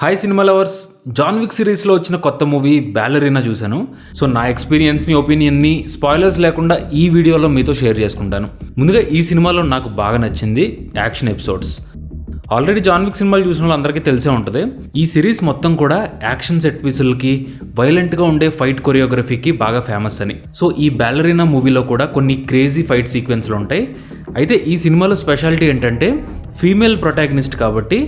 Hi cinema lovers, John Wick సిరీస్లో వచ్చిన కొత్త మూవీ బ్యాలరీనా చూశాను. సో నా ఎక్స్పీరియన్స్ని, ఒపీనియన్ని స్పాయిలర్స్ లేకుండా ఈ వీడియోలో మీతో షేర్ చేసుకుంటాను. ముందుగా ఈ సినిమాలో నాకు బాగా నచ్చింది action episodes. Already John Wick సినిమాలు చూసిన వాళ్ళందరికీ తెలిసే ఉంటుంది. ఈ సిరీస్ మొత్తం కూడా యాక్షన్ సెట్ పీసులకి, వైలెంట్గా ఉండే ఫైట్ కొరియోగ్రఫీకి బాగా ఫేమస్ అని. సో ఈ బ్యాలరీనా మూవీలో కూడా కొన్ని క్రేజీ ఫైట్ సీక్వెన్స్లు ఉంటాయి. అయితే ఈ సినిమాలో స్పెషాలిటీ ఏంటంటే ఫీమేల్ ప్రొటాగనిస్ట్ కాబట్టి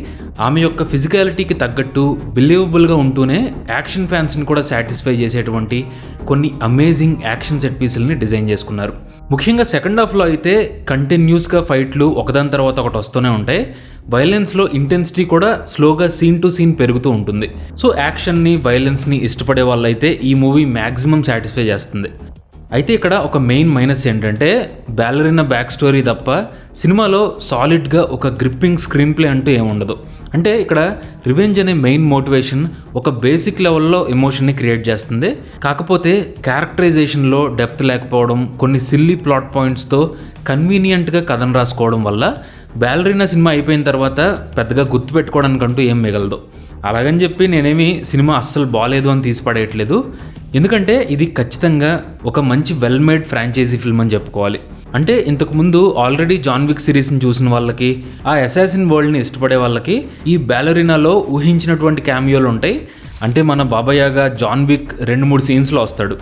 ఆమె యొక్క ఫిజికాలిటీకి తగ్గట్టు బిలీవబుల్గా ఉంటూనే యాక్షన్ ఫ్యాన్స్ని కూడా సాటిస్ఫై చేసేటువంటి కొన్ని అమేజింగ్ యాక్షన్ సెట్ పీసుల్ని డిజైన్ చేసుకున్నారు. ముఖ్యంగా సెకండ్ హాఫ్లో అయితే కంటిన్యూస్గా ఫైట్లు ఒకదాని తర్వాత ఒకటి వస్తూనే ఉంటాయి. వైలెన్స్లో ఇంటెన్సిటీ కూడా స్లోగా సీన్ టు సీన్ పెరుగుతూ ఉంటుంది. సో యాక్షన్ని, వైలెన్స్ని ఇష్టపడే వాళ్ళైతే ఈ మూవీ మ్యాక్సిమం సాటిస్ఫై చేస్తుంది. అయితే ఇక్కడ ఒక మెయిన్ మైనస్ ఏంటంటే బ్యాలరీనా బ్యాక్ స్టోరీ తప్ప సినిమాలో సాలిడ్గా ఒక గ్రిప్పింగ్ స్క్రీన్ ప్లే అంటూ ఏముండదు. అంటే ఇక్కడ రివెంజ్ అనే మెయిన్ మోటివేషన్ ఒక బేసిక్ లెవెల్లో ఎమోషన్ని క్రియేట్ చేస్తుంది. కాకపోతే క్యారెక్టరైజేషన్లో డెప్త్ లేకపోవడం, కొన్ని సిల్లీ ప్లాట్ పాయింట్స్తో కన్వీనియంట్గా కథను రాసుకోవడం వల్ల బ్యాలరీనా సినిమా అయిపోయిన తర్వాత పెద్దగా గుర్తుపెట్టుకోవడానికంటూ ఏం మిగలదు. అలాగని చెప్పి నేనేమి సినిమా అస్సలు బాగాలేదు అని తీసి పడేయట్లేదు. ఎందుకంటే ఇది ఖచ్చితంగా ఒక మంచి వెల్ మేడ్ ఫ్రాంచైజీ ఫిల్మ్ అని చెప్పుకోవాలి. అంటే ఇంతకుముందు ఆల్రెడీ జాన్ విక్ సిరీస్ని చూసిన వాళ్ళకి, ఆ అసాసిన్ వరల్డ్ని ఇష్టపడే వాళ్ళకి ఈ బ్యాలరీనాలో ఊహించినటువంటి క్యామియోలు ఉంటాయి. అంటే మన బాబాయాగా జాన్ విక్ 2-3 సీన్స్లో వస్తాడు.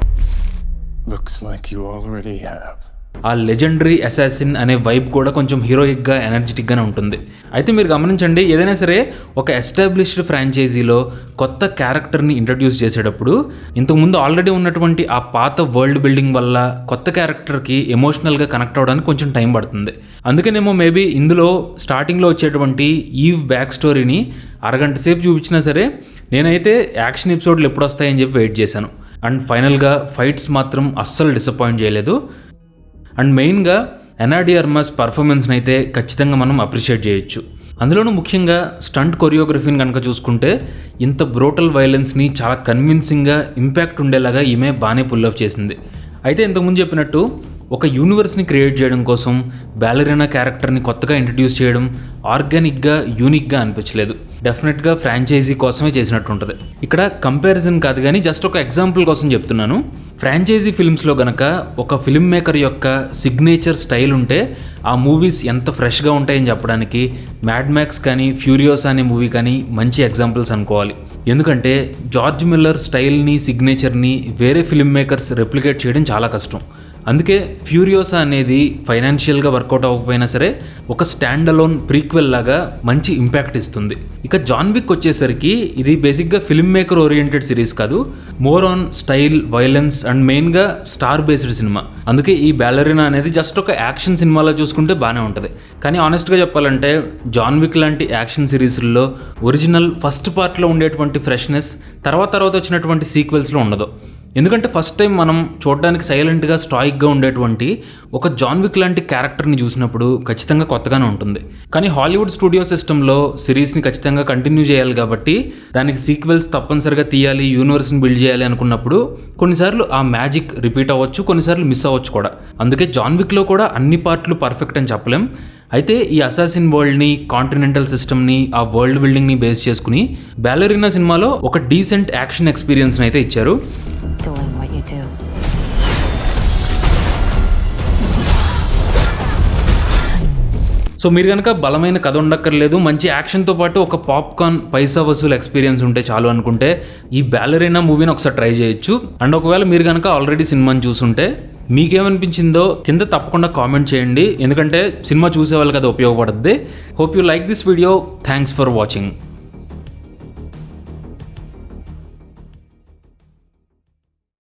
ఆ లెజెండరీ అసాసిన్ అనే వైబ్ కూడా కొంచెం హీరోయిక్గా, ఎనర్జెటిక్గానే ఉంటుంది. అయితే మీరు గమనించండి, ఏదైనా సరే ఒక ఎస్టాబ్లిష్డ్ ఫ్రాంచైజీలో కొత్త క్యారెక్టర్ని ఇంట్రడ్యూస్ చేసేటప్పుడు ఇంతకుముందు ఆల్రెడీ ఉన్నటువంటి ఆ పాత వరల్డ్ బిల్డింగ్ వల్ల కొత్త క్యారెక్టర్కి ఎమోషనల్గా కనెక్ట్ అవ్వడానికి కొంచెం టైం పడుతుంది. అందుకనేమో మేబీ ఇందులో స్టార్టింగ్లో వచ్చేటువంటి ఈవ్ బ్యాక్ స్టోరీని అరగంట సేపు చూపించినా సరే నేనైతే యాక్షన్ ఎపిసోడ్లు ఎప్పుడు వస్తాయని చెప్పి వెయిట్ చేశాను. అండ్ ఫైనల్గా ఫైట్స్ మాత్రం అస్సలు డిసప్పాయింట్ చేయలేదు. అండ్ మెయిన్గా అనా డి ఆర్మస్ పర్ఫార్మెన్స్ని అయితే ఖచ్చితంగా మనం అప్రిషియేట్ చేయొచ్చు. అందులోనూ ముఖ్యంగా స్టంట్ కొరియోగ్రఫీని కనుక చూసుకుంటే ఇంత బ్రోటల్ వైలెన్స్ని చాలా కన్విన్సింగ్గా, ఇంపాక్ట్ ఉండేలాగా ఈమె బాగానే పుల్ ఆఫ్ చేసింది. అయితే ఇంతకుముందు చెప్పినట్టు ఒక యూనివర్స్ని క్రియేట్ చేయడం కోసం బ్యాలరీనా క్యారెక్టర్ని కొత్తగా ఇంట్రడ్యూస్ చేయడం ఆర్గానిక్గా, యూనిక్గా అనిపించలేదు. డెఫినెట్గా ఫ్రాంచైజీ కోసమే చేసినట్టు ఉంటుంది. ఇక్కడ కంపారిజన్ కాదు కానీ జస్ట్ ఒక ఎగ్జాంపుల్ కోసం చెప్తున్నాను. ఫ్రాంచైజీ ఫిల్మ్స్లో గనక ఒక ఫిల్మ్ మేకర్ యొక్క సిగ్నేచర్ స్టైల్ ఉంటే ఆ మూవీస్ ఎంత ఫ్రెష్గా ఉంటాయని చెప్పడానికి మ్యాడ్ మ్యాక్స్ కానీ, ఫ్యూరియోసా అనే మూవీ కానీ మంచి ఎగ్జాంపుల్స్ అనుకోవాలి. ఎందుకంటే జార్జ్ మిల్లర్ స్టైల్ని, సిగ్నేచర్ని వేరే ఫిల్మ్ మేకర్స్ రెప్లికేట్ చేయడం చాలా కష్టం. అందుకే ఫ్యూరియోసా అనేది ఫైనాన్షియల్గా వర్కౌట్ అవ్వకపోయినా సరే ఒక స్టాండ్ అలోన్ ప్రీక్వెల్ లాగా మంచి ఇంపాక్ట్ ఇస్తుంది. ఇక జాన్ విక్ వచ్చేసరికి ఇది బేసిక్గా ఫిల్మ్ మేకర్ ఓరియంటెడ్ సిరీస్ కాదు, more on style, violence and మెయిన్గా స్టార్ బేస్డ్ సినిమా. అందుకే ఈ బ్యాలరీనా అనేది జస్ట్ ఒక యాక్షన్ సినిమాలో చూసుకుంటే బాగానే ఉంటుంది. కానీ ఆనెస్ట్గా చెప్పాలంటే జాన్ విక్ లాంటి యాక్షన్ సిరీస్ల్లో ఒరిజినల్ ఫస్ట్ పార్ట్లో ఉండేటువంటి ఫ్రెష్నెస్ తర్వాత వచ్చినటువంటి సీక్వెల్స్లో ఉండదు. ఎందుకంటే ఫస్ట్ టైం మనం చూడడానికి సైలెంట్గా, స్టాయిక్గా ఉండేటువంటి ఒక జాన్ విక్ లాంటి క్యారెక్టర్ని చూసినప్పుడు ఖచ్చితంగా కొత్తగానే ఉంటుంది. కానీ హాలీవుడ్ స్టూడియో సిస్టంలో సిరీస్ని ఖచ్చితంగా కంటిన్యూ చేయాలి కాబట్టి దానికి సీక్వెల్స్ తప్పనిసరిగా తీయాలి, యూనివర్స్ని బిల్డ్ చేయాలి అనుకున్నప్పుడు కొన్నిసార్లు ఆ మ్యాజిక్ రిపీట్ అవ్వచ్చు, కొన్నిసార్లు మిస్ అవ్వచ్చు కూడా. అందుకే జాన్ విక్లో కూడా అన్ని పార్ట్లు పర్ఫెక్ట్ అని చెప్పలేం. అయితే ఈ అసాసిన్ వరల్డ్ని, కాంటినెంటల్ సిస్టమ్ని, ఆ వరల్డ్ బిల్డింగ్ని బేస్ చేసుకుని బ్యాలరీనా సినిమాలో ఒక డీసెంట్ యాక్షన్ ఎక్స్పీరియన్స్ని అయితే ఇచ్చారు. సో మీరు కనుక బలమైన కథ ఉండక్కర్లేదు, మంచి యాక్షన్తో పాటు ఒక పాప్కార్న్ పైసా వసూలు ఎక్స్పీరియన్స్ ఉంటే చాలు అనుకుంటే ఈ బ్యాలరీనా మూవీని ఒకసారి ట్రై చేయొచ్చు. అండ్ ఒకవేళ మీరు కనుక ఆల్రెడీ సినిమాని చూసుంటే మీకేమనిపించిందో కింద తప్పకుండా కామెంట్ చేయండి. ఎందుకంటే సినిమా చూసే వాళ్ళకి అది ఉపయోగపడుతుంది. Hope you like this video. Thanks for watching.